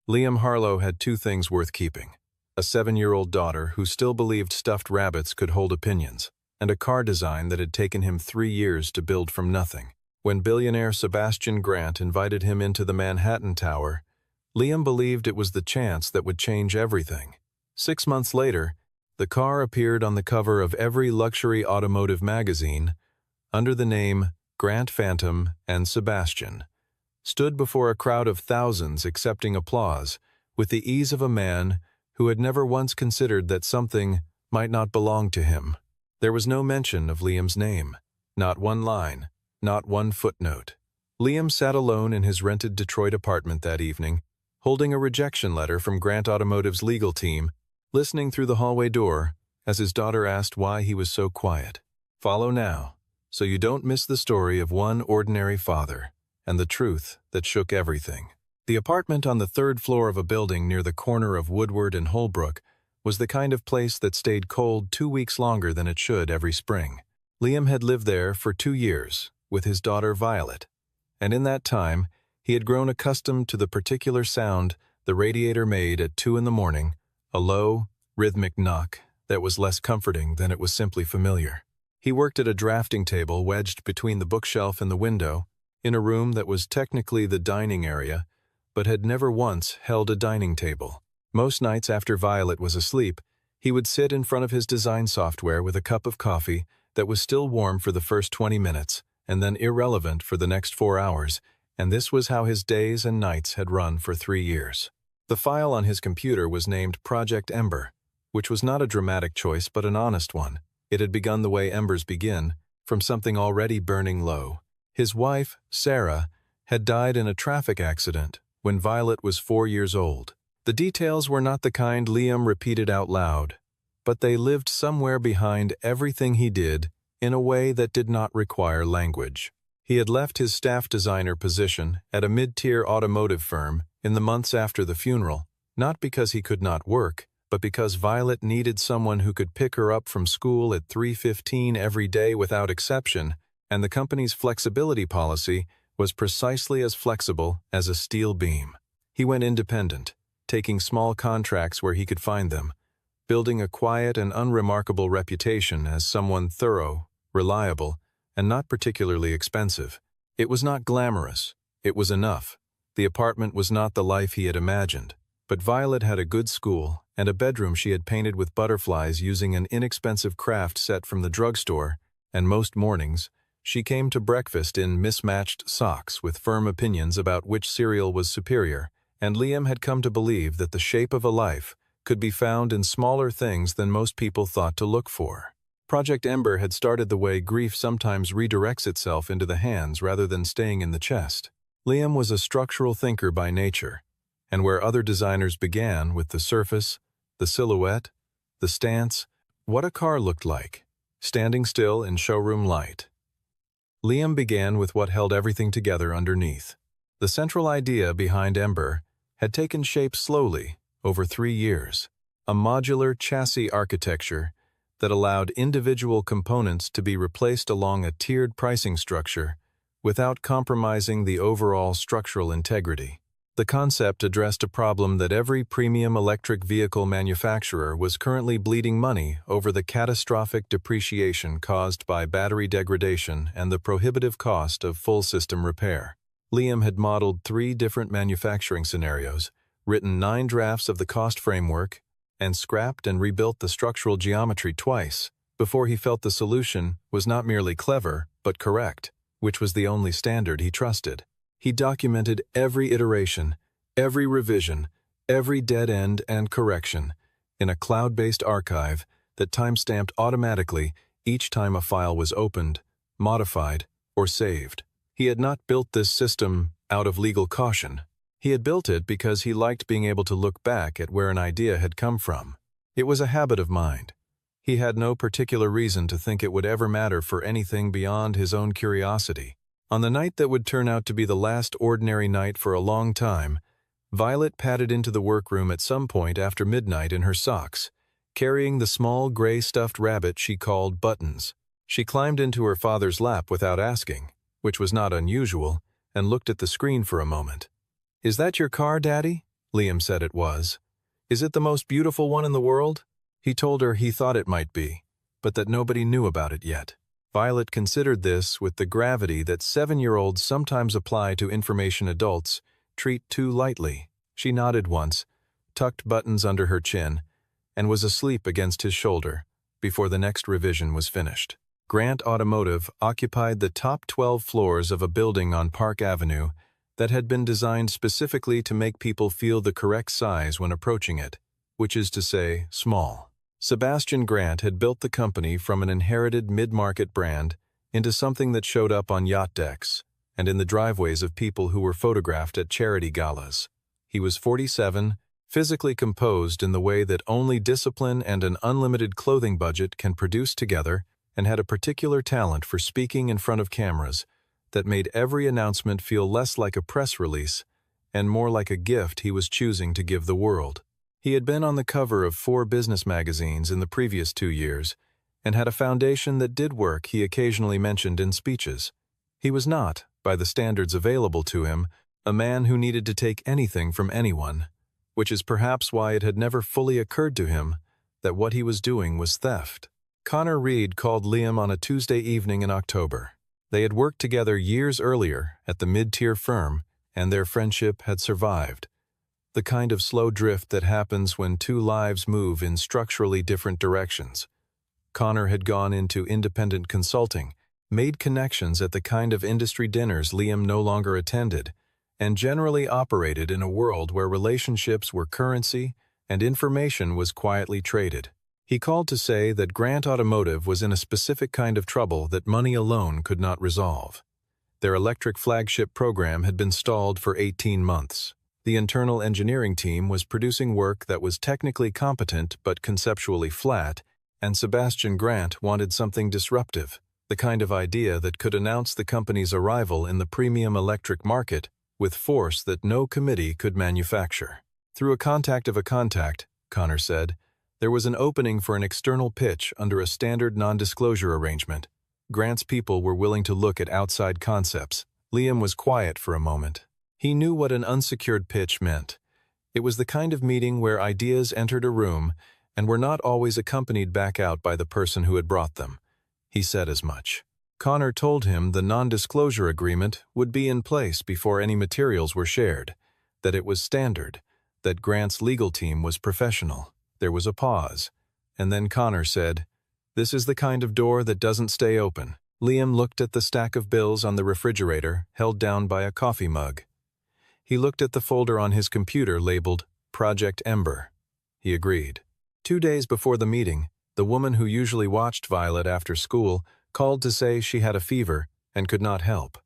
Liam Harlow had two things worth keeping: a 7-year-old daughter who still believed stuffed rabbits could hold opinions, and a car design that had taken him 3 years to build from nothing. When billionaire Sebastian Grant invited him into the Manhattan Tower, Liam believed it was the chance that would change everything. 6 months later, the car appeared on the cover of every luxury automotive magazine under the name Grant Phantom and Sebastian, stood before a crowd of thousands accepting applause with the ease of a man who had never once considered that something might not belong to him. There was no mention of Liam's name, not one line, not one footnote. Liam sat alone in his rented Detroit apartment that evening, holding a rejection letter from Grant Automotive's legal team, listening through the hallway door as his daughter asked why he was so quiet. Follow now, so you don't miss the story of one ordinary father and the truth that shook everything. The apartment on the 3rd floor of a building near the corner of Woodward and Holbrook was the kind of place that stayed cold 2 weeks longer than it should every spring. Liam had lived there for 2 years with his daughter Violet, and in that time he had grown accustomed to the particular sound the radiator made at 2 in the morning, a low, rhythmic knock that was less comforting than it was simply familiar. He worked at a drafting table wedged between the bookshelf and the window, in a room that was technically the dining area, but had never once held a dining table. Most nights after Violet was asleep, he would sit in front of his design software with a cup of coffee that was still warm for the first 20 minutes and then irrelevant for the next 4 hours, and this was how his days and nights had run for 3 years. The file on his computer was named Project Ember, which was not a dramatic choice but an honest one. It had begun the way embers begin, from something already burning low. His wife, Sarah, had died in a traffic accident when Violet was 4 years old. The details were not the kind Liam repeated out loud, but they lived somewhere behind everything he did in a way that did not require language. He had left his staff designer position at a mid-tier automotive firm in the months after the funeral, not because he could not work, but because Violet needed someone who could pick her up from school at 3:15 every day without exception, and the company's flexibility policy was precisely as flexible as a steel beam. He went independent, taking small contracts where he could find them, building a quiet and unremarkable reputation as someone thorough, reliable, and not particularly expensive. It was not glamorous. It was enough. The apartment was not the life he had imagined, but Violet had a good school and a bedroom she had painted with butterflies using an inexpensive craft set from the drugstore, and most mornings, she came to breakfast in mismatched socks with firm opinions about which cereal was superior, and Liam had come to believe that the shape of a life could be found in smaller things than most people thought to look for. Project Ember had started the way grief sometimes redirects itself into the hands rather than staying in the chest. Liam was a structural thinker by nature, and where other designers began with the surface, the silhouette, the stance, what a car looked like, standing still in showroom light, Liam began with what held everything together underneath. The central idea behind Ember had taken shape slowly over 3 years, a modular chassis architecture that allowed individual components to be replaced along a tiered pricing structure without compromising the overall structural integrity. The concept addressed a problem that every premium electric vehicle manufacturer was currently bleeding money over: the catastrophic depreciation caused by battery degradation and the prohibitive cost of full system repair. Liam had modeled 3 different manufacturing scenarios, written 9 drafts of the cost framework, and scrapped and rebuilt the structural geometry twice before he felt the solution was not merely clever but correct, which was the only standard he trusted. He documented every iteration, every revision, every dead end and correction in a cloud-based archive that time-stamped automatically each time a file was opened, modified, or saved. He had not built this system out of legal caution. He had built it because he liked being able to look back at where an idea had come from. It was a habit of mind. He had no particular reason to think it would ever matter for anything beyond his own curiosity. On the night that would turn out to be the last ordinary night for a long time, Violet padded into the workroom at some point after midnight in her socks, carrying the small gray stuffed rabbit she called Buttons. She climbed into her father's lap without asking, which was not unusual, and looked at the screen for a moment. "Is that your car, Daddy?" Liam said it was. Is it the most beautiful one in the world? He told her he thought it might be, but that nobody knew about it yet. Violet considered this with the gravity that 7-year-olds sometimes apply to information adults treat too lightly. She nodded once, tucked buttons under her chin, and was asleep against his shoulder before the next revision was finished. Grant Automotive occupied the top 12 floors of a building on Park Avenue that had been designed specifically to make people feel the correct size when approaching it, which is to say, small. Sebastian Grant had built the company from an inherited mid-market brand into something that showed up on yacht decks and in the driveways of people who were photographed at charity galas. He was 47, physically composed in the way that only discipline and an unlimited clothing budget can produce together, and had a particular talent for speaking in front of cameras that made every announcement feel less like a press release and more like a gift he was choosing to give the world. He had been on the cover of 4 business magazines in the previous 2 years and had a foundation that did work he occasionally mentioned in speeches. He was not, by the standards available to him, a man who needed to take anything from anyone, which is perhaps why it had never fully occurred to him that what he was doing was theft. Connor Reed called Liam on a Tuesday evening in October. They had worked together years earlier at the mid-tier firm, and their friendship had survived. The kind of slow drift that happens when 2 lives move in structurally different directions. Connor had gone into independent consulting, made connections at the kind of industry dinners Liam no longer attended, and generally operated in a world where relationships were currency and information was quietly traded. He called to say that Grant Automotive was in a specific kind of trouble that money alone could not resolve. Their electric flagship program had been stalled for 18 months. The internal engineering team was producing work that was technically competent but conceptually flat, and Sebastian Grant wanted something disruptive, the kind of idea that could announce the company's arrival in the premium electric market with force that no committee could manufacture. Through a contact of a contact, Connor said, there was an opening for an external pitch under a standard non-disclosure arrangement. Grant's people were willing to look at outside concepts. Liam was quiet for a moment. He knew what an unsecured pitch meant. It was the kind of meeting where ideas entered a room and were not always accompanied back out by the person who had brought them. He said as much. Connor told him the non-disclosure agreement would be in place before any materials were shared, that it was standard, that Grant's legal team was professional. There was a pause, and then Connor said, "This is the kind of door that doesn't stay open." Liam looked at the stack of bills on the refrigerator, held down by a coffee mug. He looked at the folder on his computer labeled Project Ember. He agreed. 2 days before the meeting, the woman who usually watched Violet after school called to say she had a fever and could not help.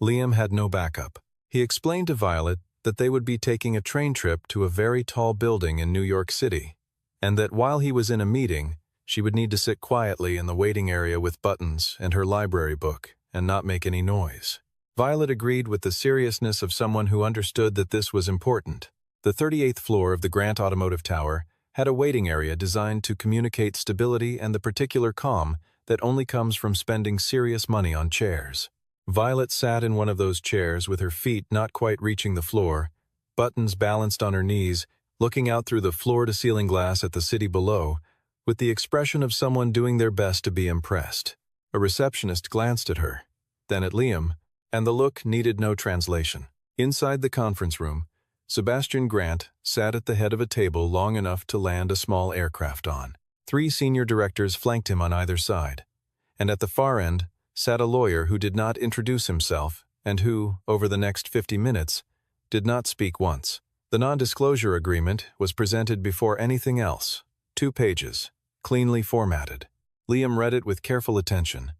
Liam had no backup. He explained to Violet that they would be taking a train trip to a very tall building in New York City, and that while he was in a meeting, she would need to sit quietly in the waiting area with buttons and her library book and not make any noise. Violet agreed with the seriousness of someone who understood that this was important. The 38th floor of the Grant Automotive Tower had a waiting area designed to communicate stability and the particular calm that only comes from spending serious money on chairs. Violet sat in one of those chairs with her feet not quite reaching the floor, buttons balanced on her knees, looking out through the floor-to-ceiling glass at the city below, with the expression of someone doing their best to be impressed. A receptionist glanced at her, then at Liam, and the look needed no translation. Inside the conference room, Sebastian Grant sat at the head of a table long enough to land a small aircraft on. 3 senior directors flanked him on either side, and at the far end sat a lawyer who did not introduce himself and who, over the next 50 minutes, did not speak once. The non-disclosure agreement was presented before anything else. 2 pages, cleanly formatted. Liam read it with careful attention.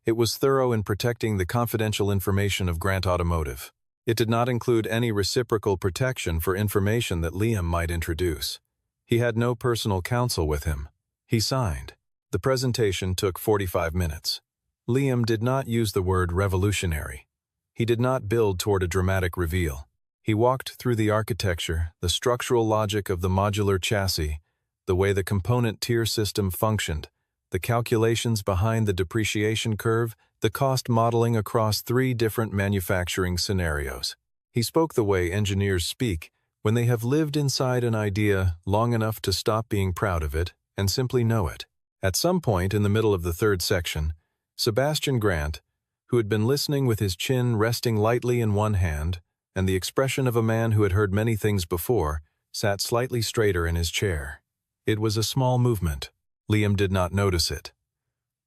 It was thorough in protecting the confidential information of Grant Automotive. It did not include any reciprocal protection for information that Liam might introduce. He had no personal counsel with him. He signed. The presentation took 45 minutes. Liam did not use the word revolutionary. He did not build toward a dramatic reveal. He walked through the architecture, the structural logic of the modular chassis, the way the component tier system functioned, the calculations behind the depreciation curve, the cost modeling across 3 different manufacturing scenarios. He spoke the way engineers speak when they have lived inside an idea long enough to stop being proud of it and simply know it. At some point in the middle of the third section, Sebastian Grant, who had been listening with his chin resting lightly in one hand and the expression of a man who had heard many things before, sat slightly straighter in his chair. It was a small movement. Liam did not notice it.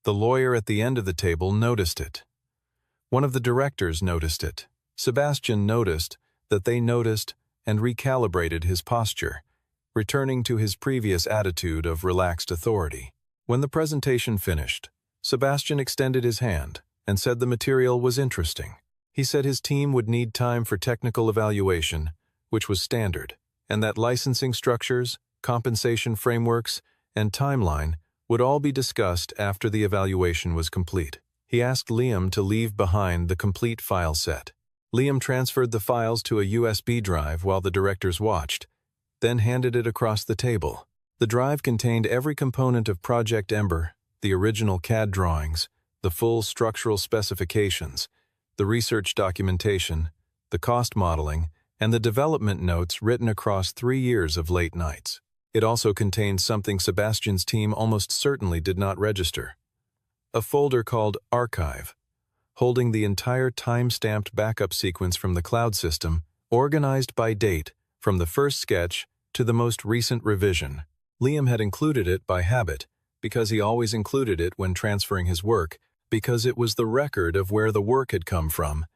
The lawyer at the end of the table noticed it. One of the directors noticed it. Sebastian noticed that they noticed and recalibrated his posture, returning to his previous attitude of relaxed authority. When the presentation finished, Sebastian extended his hand and said the material was interesting. He said his team would need time for technical evaluation, which was standard, and that licensing structures, compensation frameworks, and timeline would all be discussed after the evaluation was complete. He asked Liam to leave behind the complete file set. Liam transferred the files to a USB drive while the directors watched, then handed it across the table. The drive contained every component of Project Ember, the original CAD drawings, the full structural specifications, the research documentation, the cost modeling, and the development notes written across 3 years of late nights. It also contained something Sebastian's team almost certainly did not register: a folder called Archive, holding the entire time-stamped backup sequence from the cloud system, organized by date, from the first sketch to the most recent revision. Liam had included it by habit, because he always included it when transferring his work, because it was the record of where the work had come from,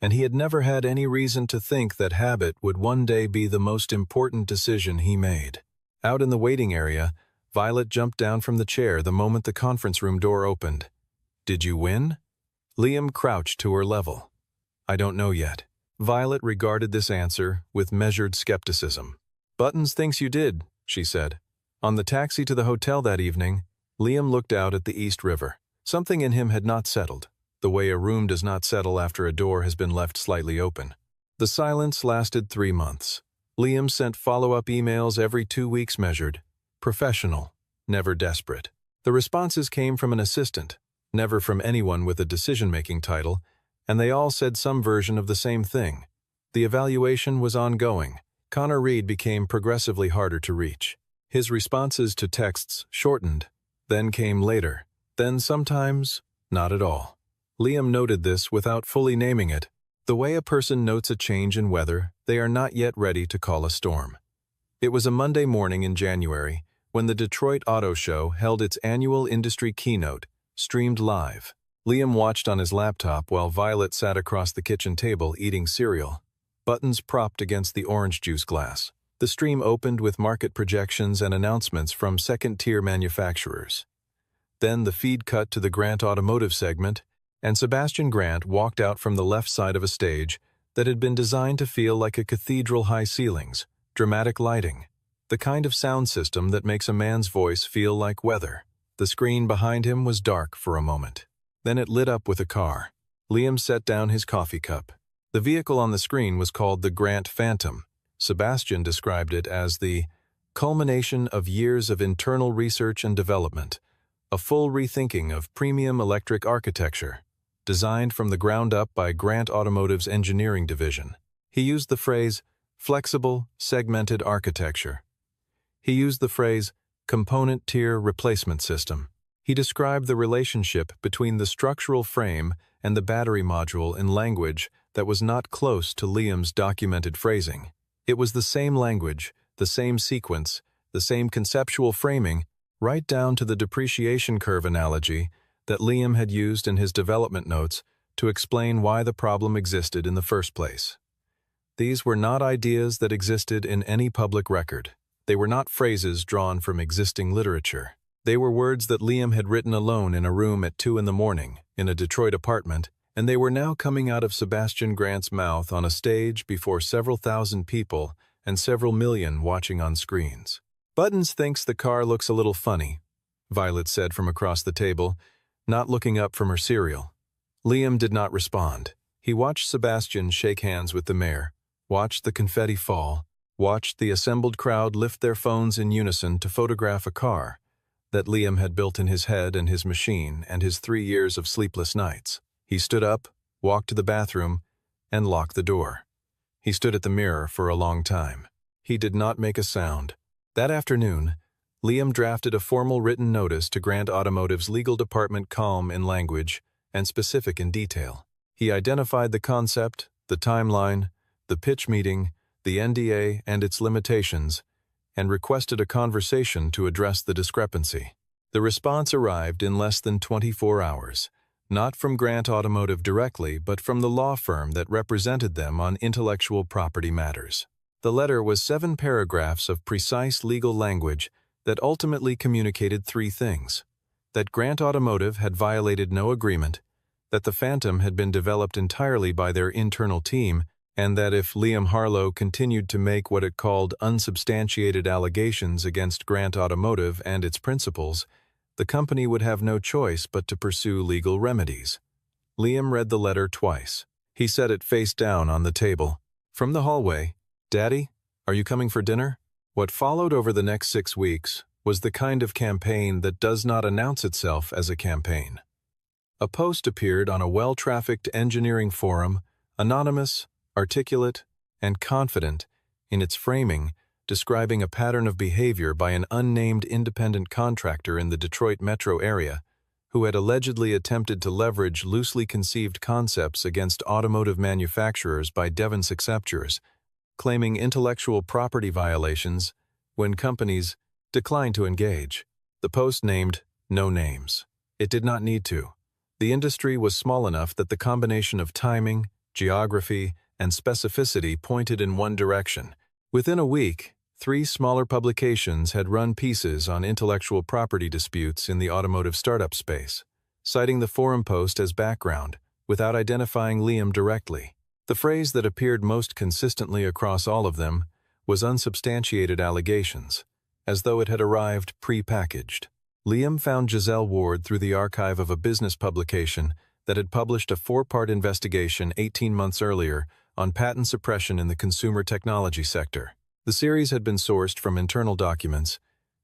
and he had never had any reason to think that habit would one day be the most important decision he made. Out in the waiting area, Violet jumped down from the chair the moment the conference room door opened. "Did you win?" Liam crouched to her level. "I don't know yet." Violet regarded this answer with measured skepticism. "Buttons thinks you did," she said. On the taxi to the hotel that evening, Liam looked out at the East River. Something in him had not settled, the way a room does not settle after a door has been left slightly open. The silence lasted 3 months. Liam sent follow-up emails every 2 weeks measured. Professional, never desperate. The responses came from an assistant, never from anyone with a decision-making title, and they all said some version of the same thing. The evaluation was ongoing. Connor Reed became progressively harder to reach. His responses to texts shortened, then came later, then sometimes not at all. Liam noted this without fully naming it. The way a person notes a change in weather they are not yet ready to call a storm. It was a Monday morning in January when the Detroit Auto Show held its annual industry keynote, streamed live. Liam watched on his laptop while Violet sat across the kitchen table eating cereal, buttons propped against the orange juice glass. The stream opened with market projections and announcements from second-tier manufacturers. Then the feed cut to the Grant Automotive segment, and Sebastian Grant walked out from the left side of a stage that had been designed to feel like a cathedral-high ceilings, dramatic lighting, the kind of sound system that makes a man's voice feel like weather. The screen behind him was dark for a moment. Then it lit up with a car. Liam set down his coffee cup. The vehicle on the screen was called the Grant Phantom. Sebastian described it as the culmination of years of internal research and development, a full rethinking of premium electric architecture, designed from the ground up by Grant Automotive's engineering division. He used the phrase flexible, segmented architecture. He used the phrase component-tier replacement system. He described the relationship between the structural frame and the battery module in language that was not close to Liam's documented phrasing. It was the same language, the same sequence, the same conceptual framing, right down to the depreciation curve analogy that Liam had used in his development notes to explain why the problem existed in the first place. These were not ideas that existed in any public record. They were not phrases drawn from existing literature. They were words that Liam had written alone in a room at 2 in the morning in a Detroit apartment, and they were now coming out of Sebastian Grant's mouth on a stage before several thousand people and several million watching on screens. "Buttons thinks the car looks a little funny," Violet said from across the table, not looking up from her cereal. Liam did not respond. He watched Sebastian shake hands with the mayor, watched the confetti fall, watched the assembled crowd lift their phones in unison to photograph a car that Liam had built in his head and his machine and his 3 years of sleepless nights. He stood up, walked to the bathroom, and locked the door. He stood at the mirror for a long time. He did not make a sound. That afternoon, Liam drafted a formal written notice to Grant Automotive's legal department, calm in language and specific in detail. He identified the concept, the timeline, the pitch meeting, the NDA and its limitations, and requested a conversation to address the discrepancy. The response arrived in less than 24 hours, not from Grant Automotive directly, but from the law firm that represented them on intellectual property matters. The letter was 7 paragraphs of precise legal language that ultimately communicated 3 things: that Grant Automotive had violated no agreement, that the Phantom had been developed entirely by their internal team, and that if Liam Harlow continued to make what it called unsubstantiated allegations against Grant Automotive and its principals, the company would have no choice but to pursue legal remedies. Liam read the letter twice. He set it face down on the table. From the hallway, "Daddy, are you coming for dinner?" What followed over the next 6 weeks was the kind of campaign that does not announce itself as a campaign. A post appeared on a well-trafficked engineering forum, anonymous, articulate, and confident in its framing, describing a pattern of behavior by an unnamed independent contractor in the Detroit metro area who had allegedly attempted to leverage loosely conceived concepts against automotive manufacturers by Devon's acceptors, claiming intellectual property violations when companies declined to engage. The post named no names. It did not need to. The industry was small enough that the combination of timing, geography, and specificity pointed in one direction. Within a week, 3 smaller publications had run pieces on intellectual property disputes in the automotive startup space, citing the forum post as background, without identifying Liam directly. The phrase that appeared most consistently across all of them was unsubstantiated allegations, as though it had arrived pre-packaged. Liam found Giselle Ward through the archive of a business publication that had published a 4-part investigation 18 months earlier on patent suppression in the consumer technology sector. The series had been sourced from internal documents,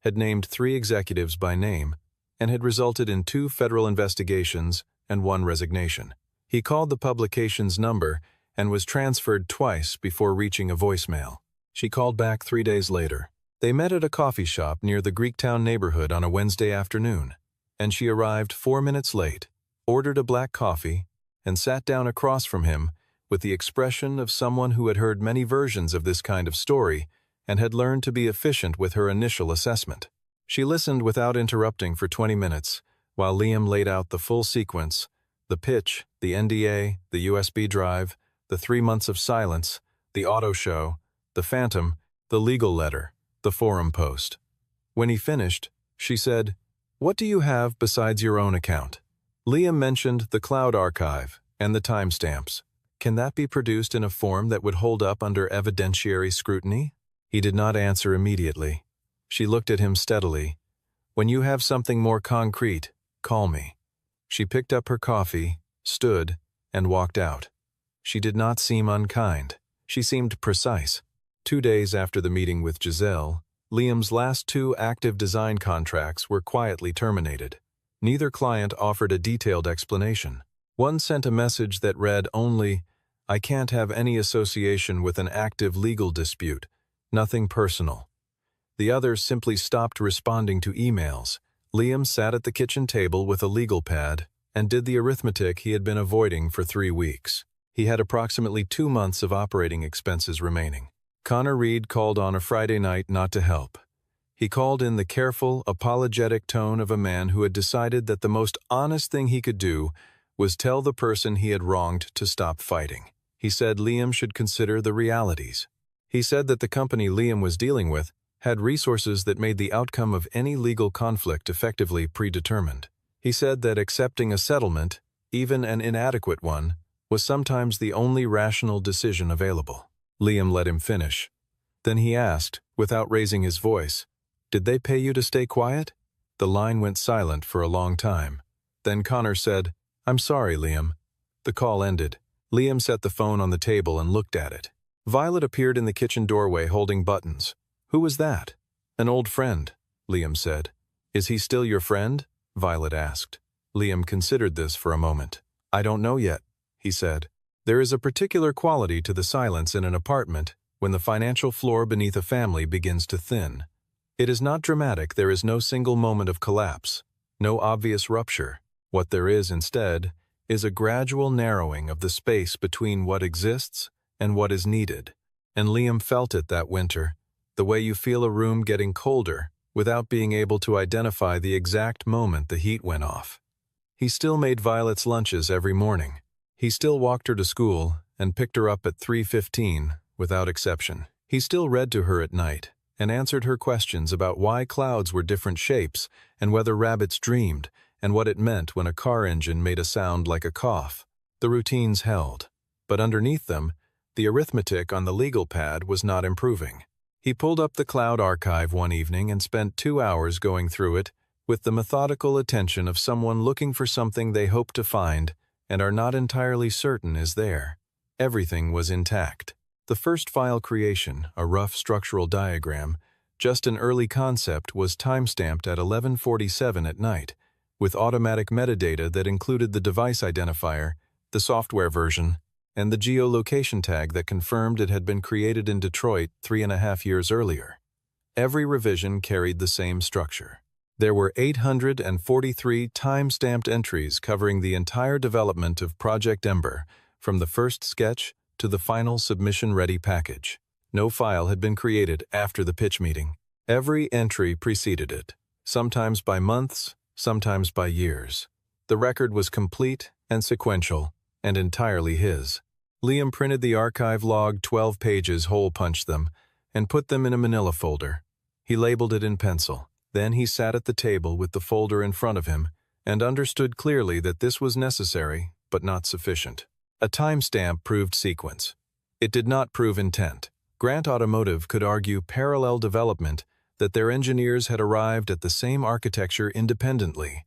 had named 3 executives by name, and had resulted in 2 federal investigations and 1 resignation. He called the publication's number and was transferred twice before reaching a voicemail. She called back 3 days later. They met at a coffee shop near the Greektown neighborhood on a Wednesday afternoon, and she arrived 4 minutes late, ordered a black coffee, and sat down across from him with the expression of someone who had heard many versions of this kind of story and had learned to be efficient with her initial assessment. She listened without interrupting for 20 minutes, while Liam laid out the full sequence: the pitch, the NDA, the USB drive, the 3 months of silence, the auto show, the Phantom, the legal letter, the forum post. When he finished, she said, "What do you have besides your own account?" Liam mentioned the cloud archive and the timestamps. "Can that be produced in a form that would hold up under evidentiary scrutiny?" He did not answer immediately. She looked at him steadily. "When you have something more concrete, call me." She picked up her coffee, stood, and walked out. She did not seem unkind. She seemed precise. 2 days after the meeting with Giselle, Liam's last 2 active design contracts were quietly terminated. Neither client offered a detailed explanation. One sent a message that read only, "I can't have any association with an active legal dispute, nothing personal." The other simply stopped responding to emails. Liam sat at the kitchen table with a legal pad and did the arithmetic he had been avoiding for 3 weeks. He had approximately 2 months of operating expenses remaining. Connor Reed called on a Friday night not to help. He called in the careful, apologetic tone of a man who had decided that the most honest thing he could do was tell the person he had wronged to stop fighting. He said Liam should consider the realities. He said that the company Liam was dealing with had resources that made the outcome of any legal conflict effectively predetermined. He said that accepting a settlement, even an inadequate one, was sometimes the only rational decision available. Liam let him finish. Then he asked, without raising his voice, "Did they pay you to stay quiet?" The line went silent for a long time. Then Connor said, "I'm sorry, Liam." The call ended. Liam set the phone on the table and looked at it. Violet appeared in the kitchen doorway holding buttons. "Who was that?" "An old friend," Liam said. "Is he still your friend?" Violet asked. Liam considered this for a moment. "I don't know yet," he said. "There is a particular quality to the silence in an apartment when the financial floor beneath a family begins to thin. It is not dramatic, there is no single moment of collapse, no obvious rupture. What there is instead is a gradual narrowing of the space between what exists and what is needed. And Liam felt it that winter, the way you feel a room getting colder without being able to identify the exact moment the heat went off. He still made Violet's lunches every morning. He still walked her to school and picked her up at 3:15 without exception. He still read to her at night and answered her questions about why clouds were different shapes and whether rabbits dreamed and what it meant when a car engine made a sound like a cough. The routines held, but underneath them, the arithmetic on the legal pad was not improving. He pulled up the cloud archive one evening and spent 2 hours going through it with the methodical attention of someone looking for something they hope to find and are not entirely certain is there. Everything was intact. The first file creation, a rough structural diagram, just an early concept, was timestamped at 11:47 at night, with automatic metadata that included the device identifier, the software version, and the geolocation tag that confirmed it had been created in Detroit 3.5 years earlier. Every revision carried the same structure. There were 843 time-stamped entries covering the entire development of Project Ember, from the first sketch to the final submission-ready package. No file had been created after the pitch meeting. Every entry preceded it, sometimes by months, sometimes by years. The record was complete and sequential, and entirely his. Liam printed the archive log 12 pages, hole-punched them, and put them in a manila folder. He labeled it in pencil. Then he sat at the table with the folder in front of him and understood clearly that this was necessary, but not sufficient. A timestamp proved sequence. It did not prove intent. Grant Automotive could argue parallel development, that their engineers had arrived at the same architecture independently,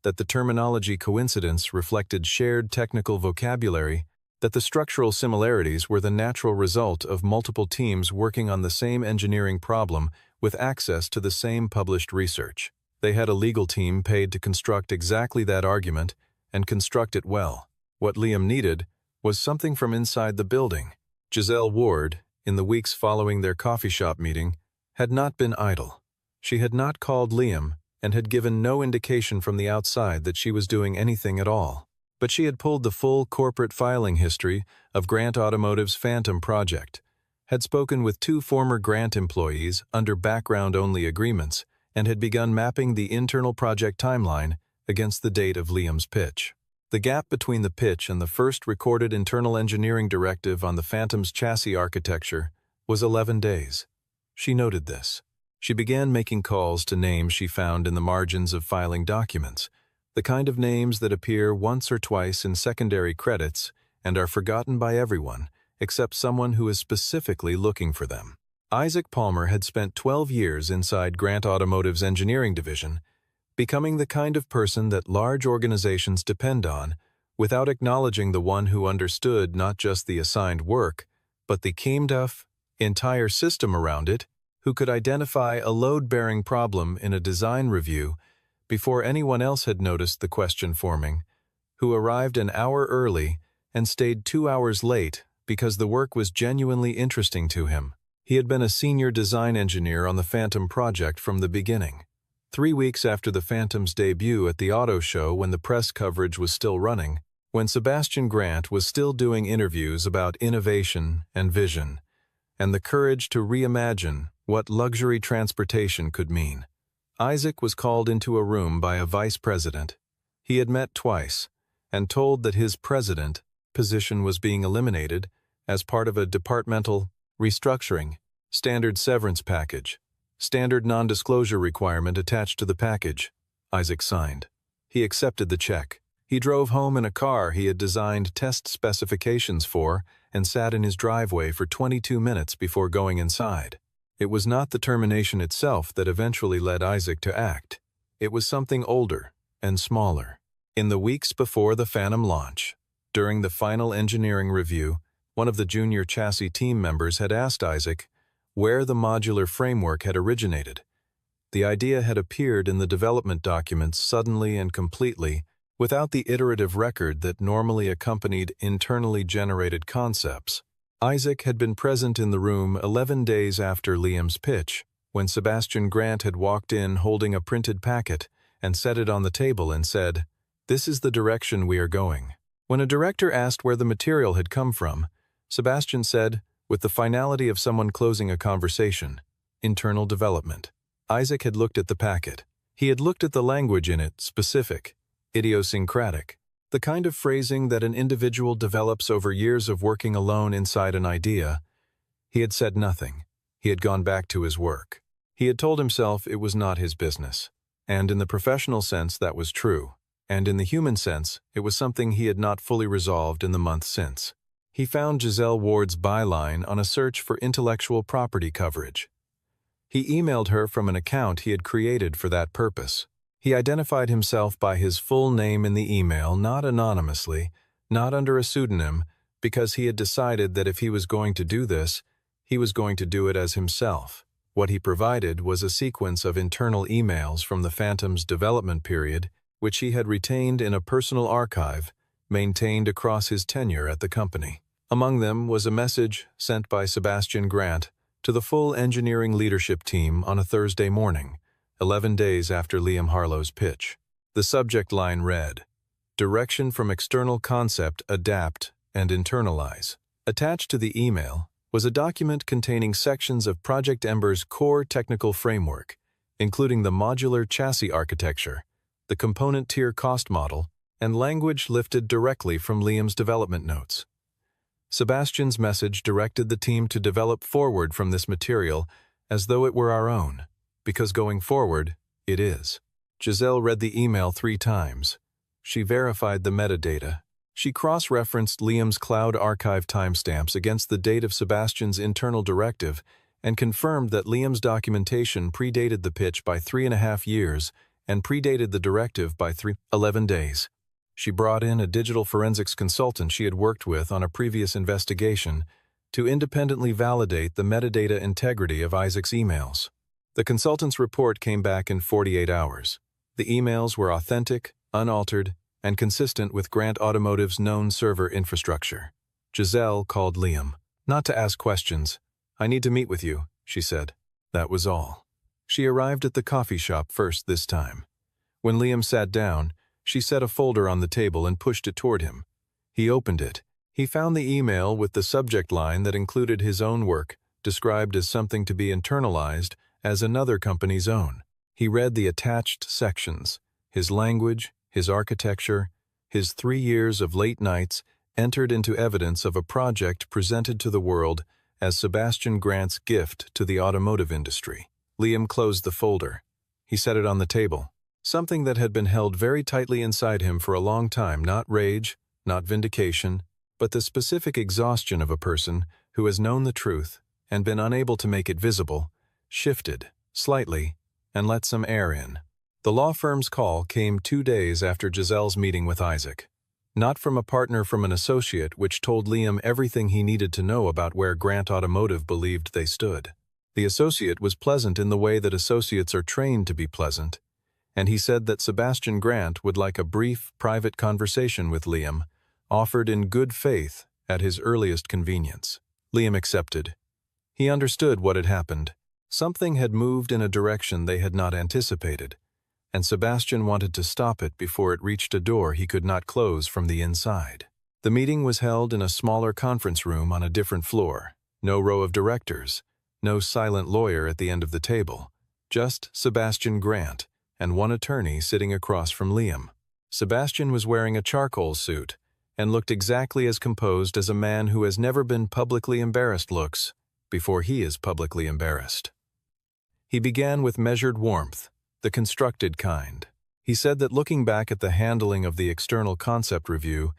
that the terminology coincidence reflected shared technical vocabulary, that the structural similarities were the natural result of multiple teams working on the same engineering problem with access to the same published research. They had a legal team paid to construct exactly that argument and construct it well. What Liam needed was something from inside the building. Giselle Ward, in the weeks following their coffee shop meeting, had not been idle. She had not called Liam and had given no indication from the outside that she was doing anything at all. But she had pulled the full corporate filing history of Grant Automotive's Phantom project, had spoken with 2 former Grant employees under background-only agreements, and had begun mapping the internal project timeline against the date of Liam's pitch. The gap between the pitch and the first recorded internal engineering directive on the Phantom's chassis architecture was 11 days. She noted this. She began making calls to names she found in the margins of filing documents, the kind of names that appear once or twice in secondary credits and are forgotten by everyone, except someone who is specifically looking for them. Isaac Palmer had spent 12 years inside Grant Automotive's engineering division, becoming the kind of person that large organizations depend on, without acknowledging the one who understood not just the assigned work, but the KMDUF, entire system around it, who could identify a load-bearing problem in a design review before anyone else had noticed the question forming, who arrived an hour early and stayed 2 hours late because the work was genuinely interesting to him. He had been a senior design engineer on the Phantom project from the beginning. 3 weeks after the Phantom's debut at the auto show, when the press coverage was still running, when Sebastian Grant was still doing interviews about innovation and vision, and the courage to reimagine what luxury transportation could mean, Isaac was called into a room by a vice president. He had met twice and told that his president position was being eliminated as part of a departmental restructuring, standard severance package, standard non-disclosure requirement attached to the package. Isaac signed. He accepted the check. He drove home in a car he had designed test specifications for and sat in his driveway for 22 minutes before going inside. It was not the termination itself that eventually led Isaac to act. It was something older and smaller. In the weeks before the Phantom launch, during the final engineering review, one of the junior chassis team members had asked Isaac where the modular framework had originated. The idea had appeared in the development documents suddenly and completely, without the iterative record that normally accompanied internally generated concepts. Isaac had been present in the room 11 days after Liam's pitch, when Sebastian Grant had walked in holding a printed packet and set it on the table and said, "This is the direction we are going." When a director asked where the material had come from, Sebastian said, with the finality of someone closing a conversation, "Internal development." Isaac had looked at the packet. He had looked at the language in it, specific, idiosyncratic, the kind of phrasing that an individual develops over years of working alone inside an idea. He had said nothing. He had gone back to his work. He had told himself it was not his business. And in the professional sense that was true. And in the human sense, it was something he had not fully resolved in the months since. He found Giselle Ward's byline on a search for intellectual property coverage. He emailed her from an account he had created for that purpose. He identified himself by his full name in the email, not anonymously, not under a pseudonym, because he had decided that if he was going to do this, he was going to do it as himself. What he provided was a sequence of internal emails from the Phantom's development period, which he had retained in a personal archive maintained across his tenure at the company. Among them was a message sent by Sebastian Grant to the full engineering leadership team on a Thursday morning, 11 days after Liam Harlow's pitch. The subject line read, "Direction from external concept, adapt, and internalize." Attached to the email was a document containing sections of Project Ember's core technical framework, including the modular chassis architecture, the component tier cost model, and language lifted directly from Liam's development notes. Sebastian's message directed the team to develop forward from this material as though it were our own, because going forward, it is. Giselle read the email 3 times. She verified the metadata. She cross-referenced Liam's cloud archive timestamps against the date of Sebastian's internal directive and confirmed that Liam's documentation predated the pitch by 3.5 years and predated the directive by 11 days. She brought in a digital forensics consultant she had worked with on a previous investigation to independently validate the metadata integrity of Isaac's emails. The consultant's report came back in 48 hours. The emails were authentic, unaltered, and consistent with Grant Automotive's known server infrastructure. Giselle called Liam. "Not to ask questions. I need to meet with you," she said. That was all. She arrived at the coffee shop first this time. When Liam sat down, she set a folder on the table and pushed it toward him. He opened it. He found the email with the subject line that included his own work, described as something to be internalized as another company's own. He read the attached sections. His language, his architecture, his 3 years of late nights entered into evidence of a project presented to the world as Sebastian Grant's gift to the automotive industry. Liam closed the folder. He set it on the table. Something that had been held very tightly inside him for a long time, not rage, not vindication, but the specific exhaustion of a person who has known the truth and been unable to make it visible, shifted, slightly, and let some air in. The law firm's call came 2 days after Giselle's meeting with Isaac. Not from a partner, from an associate, which told Liam everything he needed to know about where Grant Automotive believed they stood. The associate was pleasant in the way that associates are trained to be pleasant, and he said that Sebastian Grant would like a brief, private conversation with Liam, offered in good faith at his earliest convenience. Liam accepted. He understood what had happened. Something had moved in a direction they had not anticipated, and Sebastian wanted to stop it before it reached a door he could not close from the inside. The meeting was held in a smaller conference room on a different floor. No row of directors, no silent lawyer at the end of the table, just Sebastian Grant and one attorney sitting across from Liam. Sebastian was wearing a charcoal suit and looked exactly as composed as a man who has never been publicly embarrassed looks before he is publicly embarrassed. He began with measured warmth, the constructed kind. He said that looking back at the handling of the external concept review,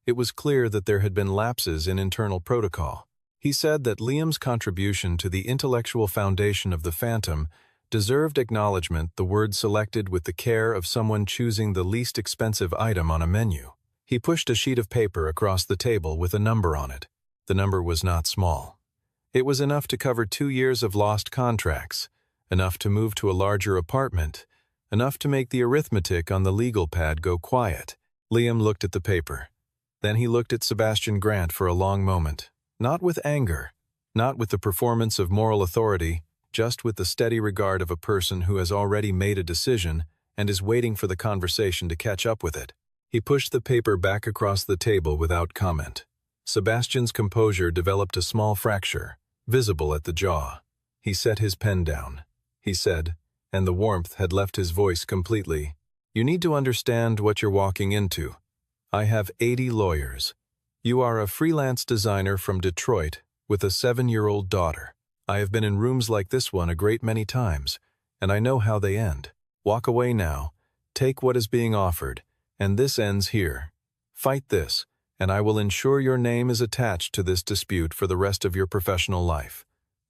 it was clear that there had been lapses in internal protocol. He said that Liam's contribution to the intellectual foundation of the Phantom deserved acknowledgement, the word selected with the care of someone choosing the least expensive item on a menu. He pushed a sheet of paper across the table with a number on it. The number was not small. It was enough to cover 2 years of lost contracts, enough to move to a larger apartment, enough to make the arithmetic on the legal pad go quiet. Liam looked at the paper. Then he looked at Sebastian Grant for a long moment. Not with anger, not with the performance of moral authority, just with the steady regard of a person who has already made a decision and is waiting for the conversation to catch up with it. He pushed the paper back across the table without comment. Sebastian's composure developed a small fracture, visible at the jaw. He set his pen down. He said, and the warmth had left his voice completely, "You need to understand what you're walking into. I have 80 lawyers. You are a freelance designer from Detroit with a 7-year-old daughter. I have been in rooms like this one a great many times, and I know how they end. Walk away now, take what is being offered, and this ends here. Fight this, and I will ensure your name is attached to this dispute for the rest of your professional life."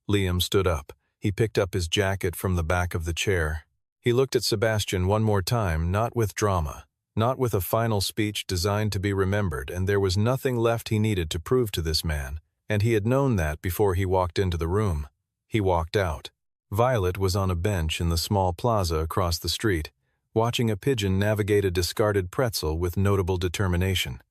Liam stood up. He picked up his jacket from the back of the chair. He looked at Sebastian one more time, not with drama, not with a final speech designed to be remembered, and there was nothing left he needed to prove to this man, and he had known that before he walked into the room. He walked out. Violet was on a bench in the small plaza across the street, watching a pigeon navigate a discarded pretzel with notable determination.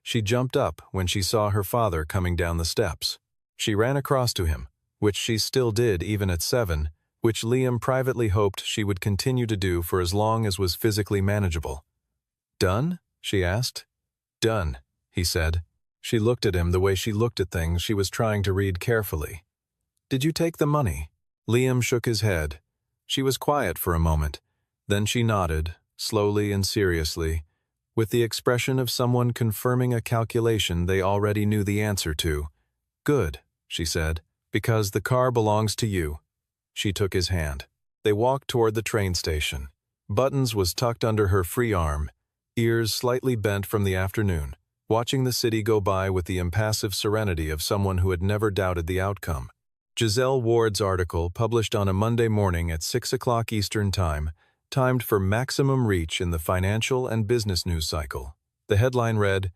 She jumped up when she saw her father coming down the steps. She ran across to him, which she still did even at 7, which Liam privately hoped she would continue to do for as long as was physically manageable. "Done?" she asked. "Done," he said. She looked at him the way she looked at things she was trying to read carefully. "Did you take the money?" Liam shook his head. She was quiet for a moment. Then she nodded, slowly and seriously, with the expression of someone confirming a calculation they already knew the answer to. "Good," she said, "because the car belongs to you." She took his hand. They walked toward the train station. Buttons was tucked under her free arm, ears slightly bent from the afternoon, watching the city go by with the impassive serenity of someone who had never doubted the outcome. Giselle Ward's article, published on a Monday morning at 6 o'clock Eastern Time, timed for maximum reach in the financial and business news cycle. The headline read,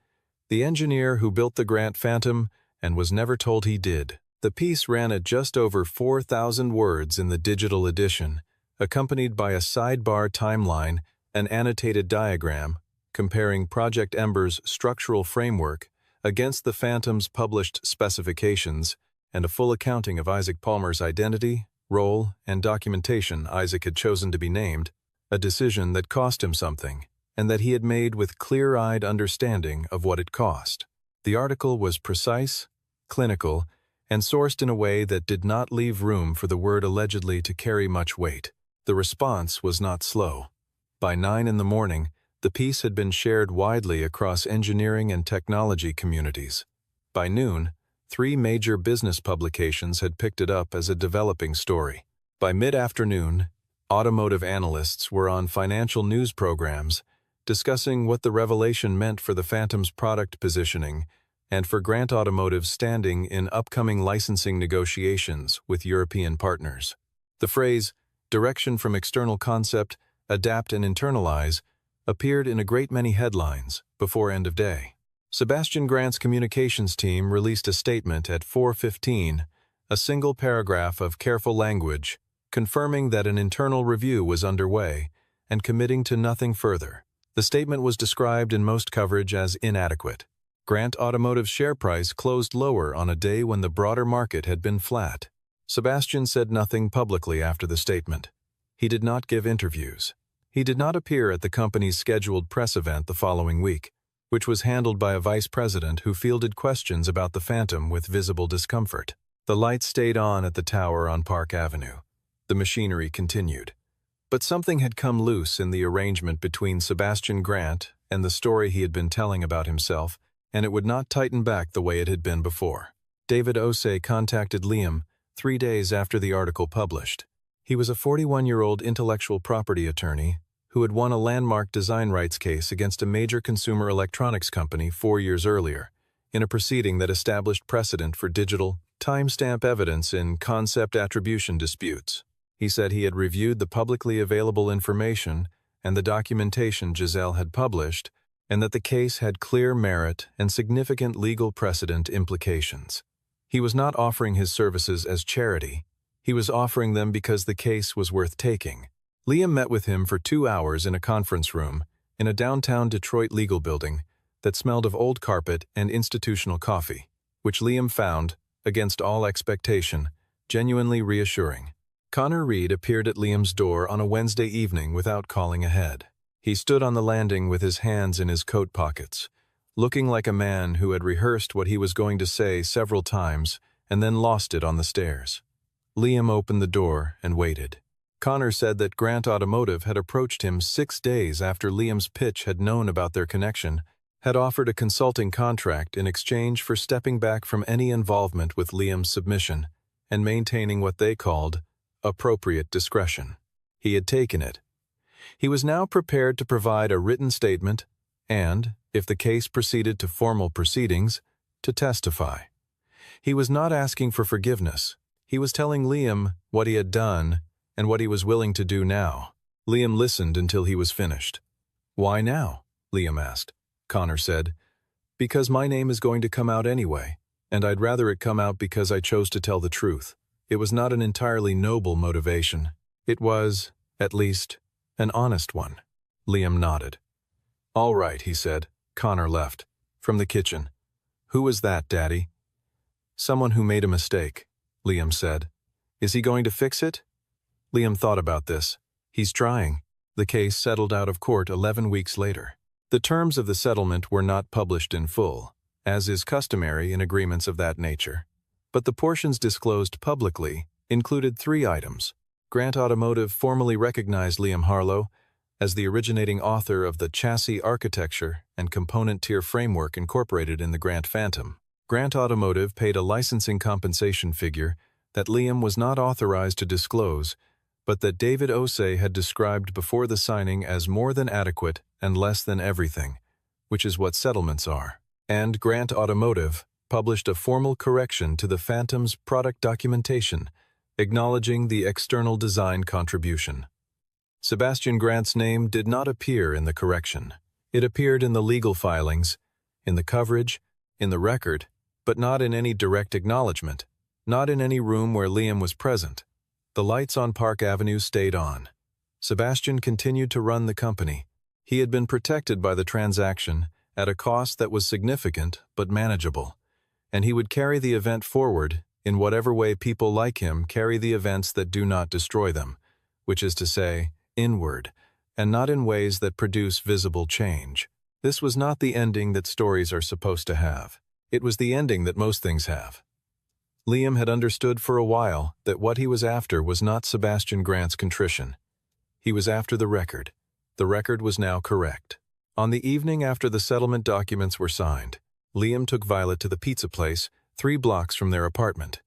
"The engineer who built the Grant Phantom and was never told he did." The piece ran at just over 4,000 words in the digital edition, accompanied by a sidebar timeline, an annotated diagram, comparing Project Ember's structural framework against the Phantom's published specifications, and a full accounting of Isaac Palmer's identity, role, and documentation Isaac had chosen to be named, a decision that cost him something, and that he had made with clear-eyed understanding of what it cost. The article was precise, clinical, and sourced in a way that did not leave room for the word allegedly to carry much weight. The response was not slow. By 9 in the morning, the piece had been shared widely across engineering and technology communities. By noon, 3 major business publications had picked it up as a developing story. By mid-afternoon, automotive analysts were on financial news programs discussing what the revelation meant for the Phantom's product positioning and for Grant Automotive's standing in upcoming licensing negotiations with European partners. The phrase, "direction from external concept, adapt and internalize," appeared in a great many headlines before end of day. Sebastian Grant's communications team released a statement at 4:15, a single paragraph of careful language, confirming that an internal review was underway and committing to nothing further. The statement was described in most coverage as inadequate. Grant Automotive's share price closed lower on a day when the broader market had been flat. Sebastian said nothing publicly after the statement. He did not give interviews. He did not appear at the company's scheduled press event the following week, which was handled by a vice president who fielded questions about the Phantom with visible discomfort. The lights stayed on at the tower on Park Avenue. The machinery continued. But something had come loose in the arrangement between Sebastian Grant and the story he had been telling about himself, and it would not tighten back the way it had been before. David Osei contacted Liam 3 days after the article published. He was a 41-year-old intellectual property attorney who had won a landmark design rights case against a major consumer electronics company 4 years earlier, in a proceeding that established precedent for digital, timestamp evidence in concept attribution disputes. He said he had reviewed the publicly available information and the documentation Giselle had published, and that the case had clear merit and significant legal precedent implications. He was not offering his services as charity. He was offering them because the case was worth taking. Liam met with him for 2 hours in a conference room in a downtown Detroit legal building that smelled of old carpet and institutional coffee. which Liam found, against all expectation, genuinely reassuring. Connor Reed appeared at Liam's door on a Wednesday evening without calling ahead. He stood on the landing with his hands in his coat pockets, looking like a man who had rehearsed what he was going to say several times and then lost it on the stairs. Liam opened the door and waited. Connor said that Grant Automotive had approached him 6 days after Liam's pitch had known about their connection, had offered a consulting contract in exchange for stepping back from any involvement with Liam's submission and maintaining what they called appropriate discretion. He had taken it. He was now prepared to provide a written statement and, if the case proceeded to formal proceedings, to testify. He was not asking for forgiveness. He was telling Liam what he had done and what he was willing to do now. Liam listened until he was finished. "Why now?" Liam asked. Connor said, "Because my name is going to come out anyway, and I'd rather it come out because I chose to tell the truth. It was not an entirely noble motivation. It was, at least, an honest one." Liam nodded. "All right," he said. Connor left. From the kitchen. "Who was that, Daddy?" "Someone who made a mistake," Liam said. "Is he going to fix it?" Liam thought about this. "He's trying." The case settled out of court 11 weeks later. The terms of the settlement were not published in full, as is customary in agreements of that nature. But the portions disclosed publicly included 3 items. Grant Automotive formally recognized Liam Harlow as the originating author of the chassis architecture and component tier framework incorporated in the Grant Phantom. Grant Automotive paid a licensing compensation figure that Liam was not authorized to disclose, but that David Osei had described before the signing as more than adequate and less than everything, which is what settlements are. And Grant Automotive published a formal correction to the Phantom's product documentation, acknowledging the external design contribution. Sebastian Grant's name did not appear in the correction. It appeared in the legal filings, in the coverage, in the record, but not in any direct acknowledgement, not in any room where Liam was present. The lights on Park Avenue stayed on. Sebastian continued to run the company. He had been protected by the transaction at a cost that was significant but manageable, and he would carry the event forward in whatever way people like him carry the events that do not destroy them, which is to say, inward, and not in ways that produce visible change. This was not the ending that stories are supposed to have. It was the ending that most things have. Liam had understood for a while that what he was after was not Sebastian Grant's contrition. He was after the record. The record was now correct. On the evening after the settlement documents were signed, Liam took Violet to the pizza place 3 blocks from their apartment.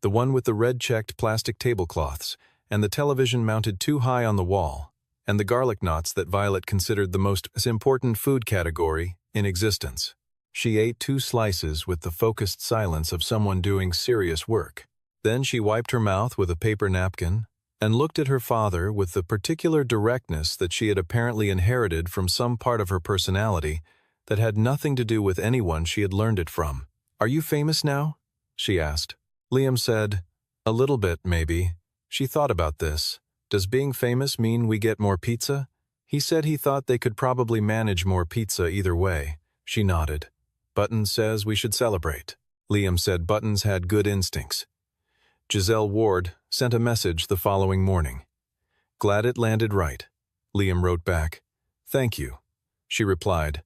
The one with the red-checked plastic tablecloths and the television mounted too high on the wall, and the garlic knots that Violet considered the most important food category in existence. She ate 2 slices with the focused silence of someone doing serious work. Then she wiped her mouth with a paper napkin and looked at her father with the particular directness that she had apparently inherited from some part of her personality that had nothing to do with anyone she had learned it from. "Are you famous now?" she asked. Liam said, "A little bit, maybe." She thought about this. "Does being famous mean we get more pizza?" He said he thought they could probably manage more pizza either way. She nodded. "Buttons says we should celebrate." Liam said Buttons had good instincts. Giselle Ward sent a message the following morning. "Glad it landed right." Liam wrote back, "Thank you." She replied,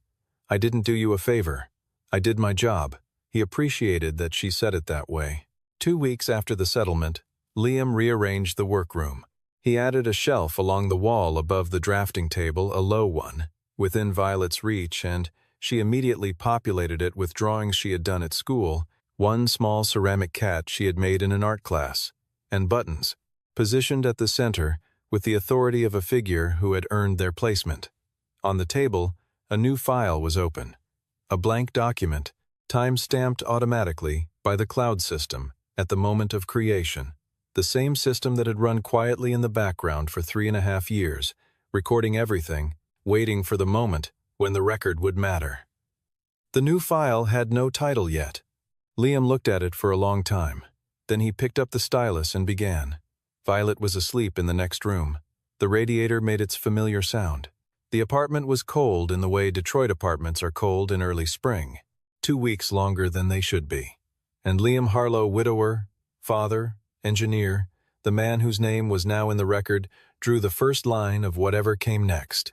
"I didn't do you a favor. I did my job." He appreciated that she said it that way. 2 weeks after the settlement, Liam rearranged the workroom. He added a shelf along the wall above the drafting table, a low one, within Violet's reach, and she immediately populated it with drawings she had done at school, one small ceramic cat she had made in an art class, and buttons, positioned at the center with the authority of a figure who had earned their placement. On the table, a new file was open, a blank document, time-stamped automatically by the cloud system at the moment of creation, the same system that had run quietly in the background for 3.5 years, recording everything, waiting for the moment when the record would matter. The new file had no title yet. Liam looked at it for a long time. Then he picked up the stylus and began. Violet was asleep in the next room. The radiator made its familiar sound. The apartment was cold in the way Detroit apartments are cold in early spring, 2 weeks longer than they should be. And Liam Harlow, widower, father, engineer, the man whose name was now in the record, drew the first line of whatever came next.